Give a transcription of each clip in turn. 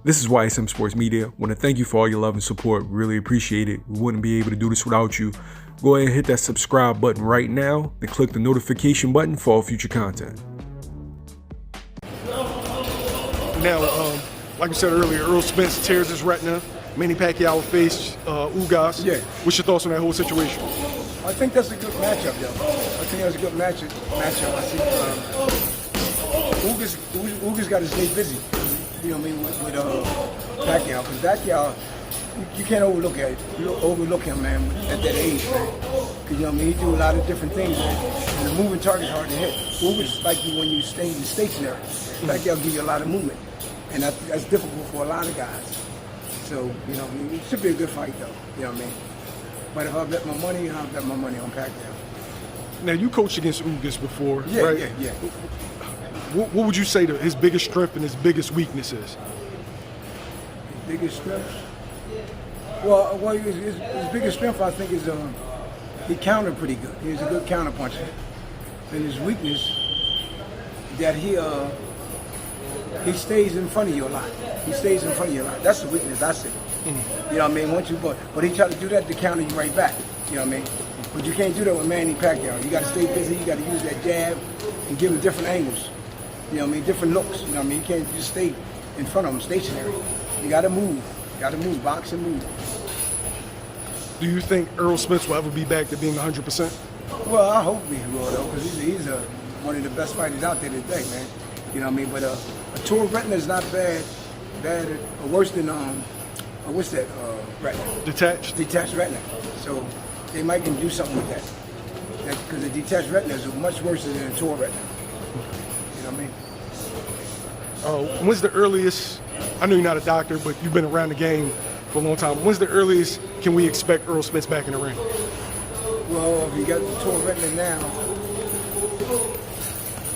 This is YSM Sports Media. Want to thank you for all your love and support. Really appreciate it. We wouldn't be able to do this without you. Go ahead and hit that subscribe button right now and click the notification button for all future content. Now, like I said earlier, Errol Spence tears his retina. Manny Pacquiao faced Ugas. Yeah. What's your thoughts on that whole situation? I think that's a good matchup, yo. I think that's a good matchup. I think Ugas got to stay busy. You know what I mean with Pacquiao, because Pacquiao, you can't overlook him, man, at that age, man. Because you know what I mean, he do a lot of different things, man. And the moving target's hard to hit. Ugas like you when you stay stationary. Pacquiao give you a lot of movement, and that's difficult for a lot of guys. So you know, it should be a good fight, though. You know what I mean. But if I bet my money, I'll bet my money on Pacquiao. Now, you coached against Ugas before, Yeah, right? yeah. What would you say to his biggest strength and his biggest weaknesses? His biggest strength? Well, his biggest strength, I think, is he countered pretty good. He's a good counter puncher. And his weakness, that he stays in front of you a lot. He stays in front of you a lot. That's the weakness I see. You know what I mean? But he tried to do that to counter you right back. You know what I mean? But you can't do that with Manny Pacquiao. You got to stay busy. You got to use that jab and give him different angles. You know what I mean? Different looks. You know what I mean? You can't just stay in front of him stationary. You got to move. You got to move. Box and move. Do you think Errol Spence will ever be back to being 100%? Well, I hope he will, though, because he's one of the best fighters out there today, man. You know what I mean? But a torn retina is not bad or worse than what's that retina? Detached retina. So they might can do something with that. Because the detached retina is much worse than a torn retina. You know what I mean? When's the earliest? I know you're not a doctor, but you've been around the game for a long time. When's the earliest can we expect Errol Spence back in the ring? Well, if you got the torn retina now,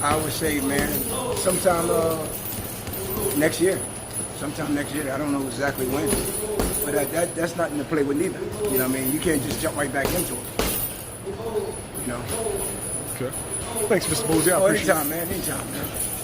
I would say, man, sometime next year. Sometime next year. I don't know exactly when. But that's nothing to play with neither. You know what I mean? You can't just jump right back into it. You know? Okay. Thanks, Mr. Bozy. I appreciate it. Anytime, man.